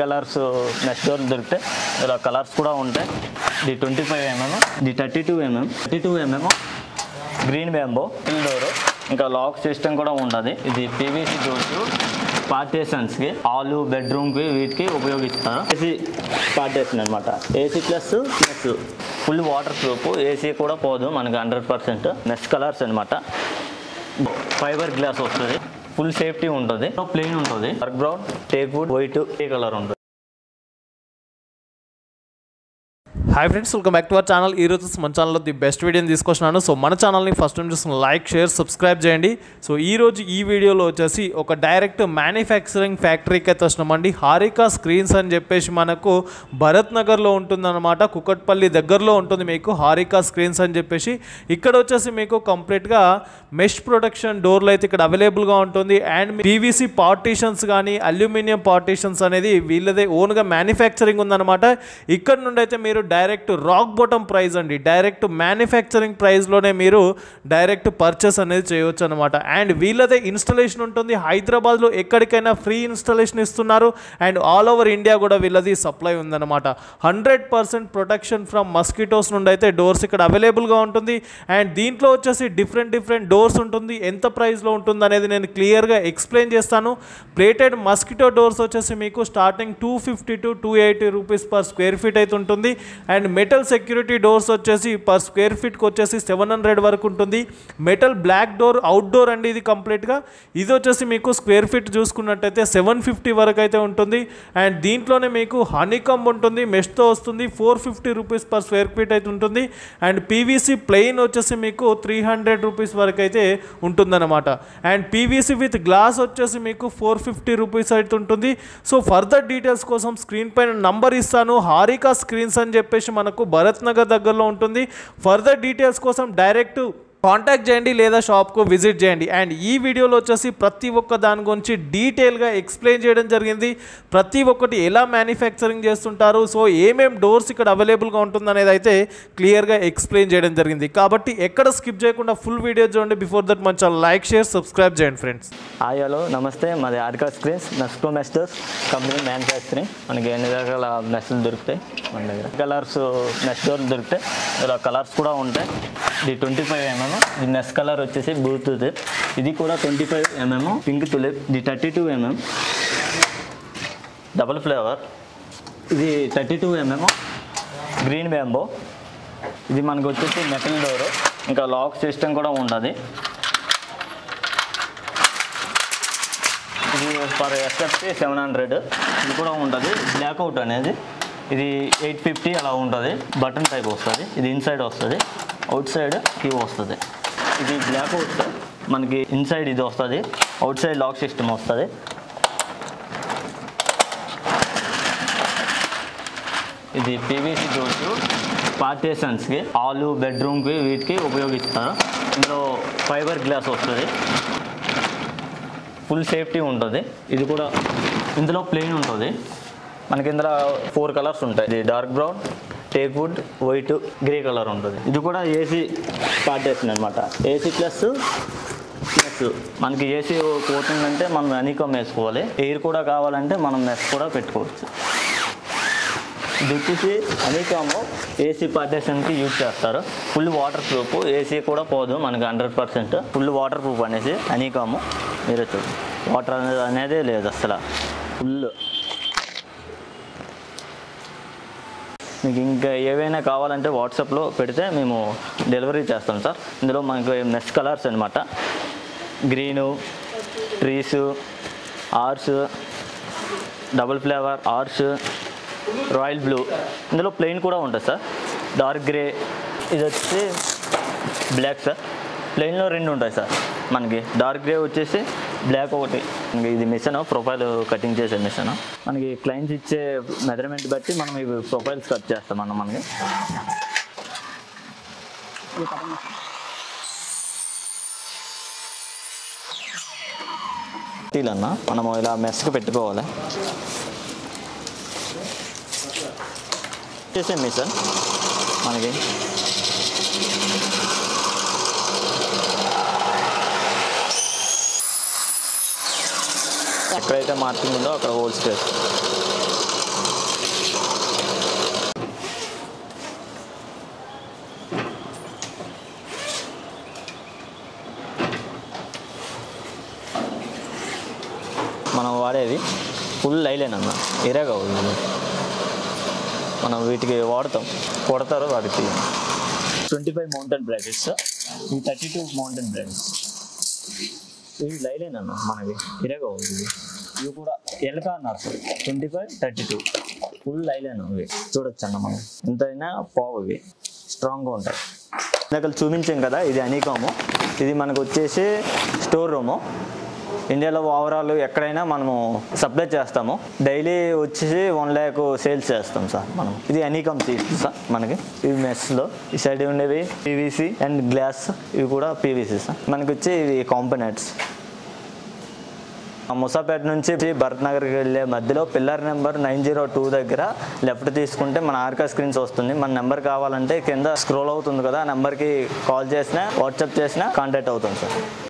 Colours next door దొరుకుతాయి. ఇలా colours కూడా ఉంటాయి. ఇది 25mm, ఇది 32mm green bamboo fill door, ఇంకా లాక్ సిస్టమ్ కూడా ఉంటుంది. ఇది పీవీసీ డోర్స్ పార్టీషన్స్కి, హాల్ బెడ్రూమ్కి వీటికి ఉపయోగిస్తారు. ఏసీ పార్టీషన్ అనమాట. AC plus full waterproof. AC కూడా పోదు మనకి 100%. నెక్స్ట్ కలర్స్ అనమాట. ఫైబర్ గ్లాస్ వస్తుంది, ఫుల్ సేఫ్టీ ఉంటుంది, ప్లెయిన్ ఉంటుంది, dark brown, teak wood, white, ఏ కలర్ ఉంటుంది. Hi friends, welcome back to our channel. ఈరోజు మన ఛానల్లో ది బెస్ట్ వీడియోని తీసుకొచ్చినాను. సో మన ఛానల్ని ఫస్ట్ టైం చూసిన లైక్, షేర్, సబ్స్క్రైబ్ చేయండి. సో ఈరోజు ఈ వీడియోలో వచ్చేసి ఒక డైరెక్ట్ మ్యానుఫ్యాక్చరింగ్ ఫ్యాక్టరీకి అయితే వస్తున్నామండి. హారికా స్క్రీన్స్ అని చెప్పేసి మనకు భరత్ నగర్లో ఉంటుందన్నమాట. కుకట్పల్లి దగ్గరలో ఉంటుంది మీకు హారికా స్క్రీన్స్ అని చెప్పేసి. ఇక్కడ వచ్చేసి మీకు కంప్లీట్గా మెష్ ప్రొటెక్షన్ డోర్లు అయితే ఇక్కడ అవైలబుల్గా ఉంటుంది. అండ్ పీవీసీ పార్టీషన్స్ కానీ అల్యూమినియం పార్టీషన్స్ అనేది వీళ్ళదే ఓన్గా మ్యానుఫ్యాక్చరింగ్ ఉందన్నమాట. ఇక్కడ నుండి అయితే మీరు డైరెక్ట్ రాక్ బాటమ్ ప్రైస్ అండి, డైరెక్ట్ మ్యానుఫ్యాక్చరింగ్ ప్రైస్లోనే మీరు డైరెక్ట్ పర్చేస్ అనేది చేయవచ్చు అనమాట. అండ్ వీళ్ళదే ఇన్స్టలేషన్ ఉంటుంది. హైదరాబాద్లో ఎక్కడికైనా ఫ్రీ ఇన్స్టలేషన్ ఇస్తున్నారు. అండ్ ఆల్ ఓవర్ ఇండియా కూడా వీళ్ళది సప్లై ఉందన్నమాట. 100% ప్రొటెక్షన్ ఫ్రమ్ మస్కిటోస్ నుండి అయితే డోర్స్ ఇక్కడ అవైలబుల్గా ఉంటుంది. అండ్ దీంట్లో వచ్చేసి డిఫరెంట్ డోర్స్ ఉంటుంది. ఎంత ప్రైస్లో ఉంటుంది అనేది నేను క్లియర్గా ఎక్స్ప్లెయిన్ చేస్తాను. ప్లేటెడ్ మస్కిటో డోర్స్ వచ్చేసి మీకు starting 250 to 280 rupees per square feet అయితే ఉంటుంది. అండ్ మెటల్ సెక్యూరిటీ డోర్స్ వచ్చేసి పర్ స్క్వేర్ ఫీట్కి వచ్చేసి 700 వరకు ఉంటుంది. మెటల్ బ్లాక్ డోర్ అవుట్డోర్ అండి ఇది కంప్లీట్గా. ఇది వచ్చేసి మీకు స్క్వేర్ ఫీట్ చూసుకున్నట్టయితే 750 వరకు అయితే ఉంటుంది. అండ్ దీంట్లోనే మీకు హనీకమ్ ఉంటుంది, మెష్తో వస్తుంది, 450 రూపీస్ పర్ స్క్వేర్ ఫీట్ అయితే ఉంటుంది. అండ్ పీవీసీ ప్లెయిన్ వచ్చేసి మీకు 300 రూపీస్ వరకు అయితే ఉంటుందన్నమాట. అండ్ పీవీసీ విత్ గ్లాస్ వచ్చేసి మీకు 450 రూపీస్ అయితే ఉంటుంది. సో ఫర్దర్ డీటెయిల్స్ కోసం స్క్రీన్ పైన నంబర్ ఇస్తాను. హారికా స్క్రీన్స్ అని చెప్పేసి మనకు భరత్ నగర్ దగ్గరలో ఉంటుంది. ఫర్దర్ డీటెయిల్స్ కోసం డైరెక్ట్ కాంటాక్ట్ చేయండి లేదా షాప్కు విజిట్ చేయండి. అండ్ ఈ వీడియోలో వచ్చేసి ప్రతి ఒక్క దాని గురించి డీటెయిల్గా ఎక్స్ప్లెయిన్ చేయడం జరిగింది. ప్రతి ఒక్కటి ఎలా మ్యానుఫ్యాక్చరింగ్ చేస్తుంటారు, సో ఏమేం డోర్స్ ఇక్కడ అవైలబుల్గా ఉంటుంది అనేది అయితే క్లియర్గా ఎక్స్ప్లెయిన్ చేయడం జరిగింది. కాబట్టి ఎక్కడ స్కిప్ చేయకుండా ఫుల్ వీడియో చూడండి. బిఫోర్ దట్ మన ఛానల్ లైక్, షేర్, సబ్స్క్రైబ్ చేయండి ఫ్రెండ్స్. హాయ్, హలో, నమస్తే. మాది హారికా స్క్రీన్స్ నెస్కో మెస్టర్స్ కంపెనీ మ్యానుఫ్యాక్చరింగ్. మనకి ఎన్ని రకాల మెస్లు దొరుకుతాయి మన దగ్గర. కలర్స్ నెక్స్ట్ డోర్ దొరుకుతాయి. ఇలా కలర్స్ కూడా ఉంటాయి. ఇది 25mm, ఇది నెక్స్ట్ కలర్ వచ్చేసి బ్లూటూత్. ఇది కూడా 25mm పింక్ తులిప్. ఇది 32mm డబుల్ ఫ్లేవర్. ఇది 32mm గ్రీన్ బ్యాంబో. ఇది మనకు వచ్చేసి మెటల్ డోర్, ఇంకా లాక్ సిస్టమ్ కూడా ఉంటుంది. ఇది పర్ ఎస్ఎఫ్టీ 700. ఇది కూడా ఉంటుంది. బ్లాక్అవుట్ అనేది ఇది 850 అలా ఉంటుంది. బటన్ టైప్ వస్తుంది. ఇది ఇన్సైడ్ వస్తుంది, అవుట్ సైడ్ కీ వస్తుంది. ఇది బ్లాక్అవుట్ సార్. మనకి ఇన్సైడ్ ఇది వస్తుంది, అవుట్ సైడ్ లాక్ సిస్టమ్ వస్తుంది. ఇది పీవీసీ డోర్స్ పార్టీషన్స్కి, హాల్ బెడ్రూమ్కి వీటికి ఉపయోగిస్తారు. ఇందులో ఫైబర్ గ్లాస్ వస్తుంది, ఫుల్ సేఫ్టీ ఉంటుంది. ఇది కూడా ఇందులో ప్లెయిన్ ఉంటుంది. మనకి ఇందులో 4 కలర్స్ ఉంటాయి. ఇది dark brown, teak wood, white, grey colour ఉంటుంది. ఇది కూడా ఏసీ పార్టీషన్ అనమాట. ఏసీ ప్లస్ మనకి ఏసీ పోతుందంటే మనం హనీకమ్ వేసుకోవాలి. ఎయిర్ కూడా కావాలంటే మనం మెస్ కూడా పెట్టుకోవచ్చు. ఇది వచ్చేసి హనీకమ్ ఏసీ పార్టీషన్కి యూజ్ చేస్తారు. Full waterproof. ఏసీ కూడా పోదు మనకి 100%. ఫుల్ వాటర్ ప్రూఫ్ అనేసి హనీకమ్. మీరే చూడండి, వాటర్ అనేదే లేదు అసలు. ఫుల్ మీకు ఇంకా ఏవైనా కావాలంటే వాట్సాప్లో పెడితే మేము డెలివరీ చేస్తాం సార్. ఇందులో మనకు నెక్స్ట్ కలర్స్ అనమాట. గ్రీను, ట్రీస్, ఆర్స్, డబుల్ ఫ్లేవర్, ఆర్స్, రాయల్ బ్లూ. ఇందులో ప్లెయిన్ కూడా ఉంటుంది సార్. Dark grey. ఇది వచ్చి బ్లాక్ సార్. ప్లెయిన్లో 2 ఉంటాయి సార్. మనకి డార్క్ గ్రే వచ్చేసి బ్లాక్ ఒకటి. ఇది మిషన్ ప్రొఫైల్ కటింగ్ చేసే మిషన్. మనకి క్లయింట్స్ ఇచ్చే మెజర్మెంట్ బట్టి మనం ఇవి ప్రొఫైల్స్ కట్ చేస్తాం మనకి. టీలన్నా మనము ఇలా మెస్కి పెట్టుకోవాలి. చేసే మిషన్ మనకి ఎక్కడైతే మార్కింగ్ ఉందో అక్కడ హోల్స్ చేస్తాం. లైలేన్ అన్న, ఇరేగా అవుతుంది. మనం వీటికి వాడతాం, కొడతారు వాటికి. 25 మౌంటైన్ బ్రాకెట్స్, ఇవి 32 మౌంటైన్ బ్రాకెట్స్. ఇవి లైలేన్ అన్న, మనకి ఇరేగా అవుతుంది. ఇవి కూడా ఎల్కా అన్నారు 25, 32 ఫుల్ లైలేన్. ఇవి చూడొచ్చు అన్న, మనం ఎంతైనా పోవు, ఇవి స్ట్రాంగ్గా ఉంటాయి. ఇందాక చూపించాం కదా, ఇది హనీకాము. ఇది మనకు వచ్చేసి స్టోర్ రూము. ఇండియాలో ఓవరాల్ ఎక్కడైనా మనము సప్లై చేస్తాము. డైలీ వచ్చేసి 1 lakh సేల్స్ చేస్తాం సార్ మనం. ఇది హనీకామ్ సీట్స్ సార్ మనకి. ఇవి మెస్లో ఈ సైడ్ ఉండేవి పీవీసీ అండ్ గ్లాస్, ఇవి కూడా పీవీసీ సార్. మనకి వచ్చి ఇవి కాంపోనెంట్స్. ముసాపేట నుంచి భరత్ నగర్కి వెళ్ళే మధ్యలో పిల్లర్ నెంబర్ 902 దగ్గర లెఫ్ట్ తీసుకుంటే మన ఆర్కా స్క్రీన్స్ వస్తుంది. మన నెంబర్ కావాలంటే కింద స్క్రోల్ అవుతుంది కదా, ఆ నెంబర్కి కాల్ చేసినా వాట్సాప్ చేసినా కాంటాక్ట్ అవుతుంది సార్.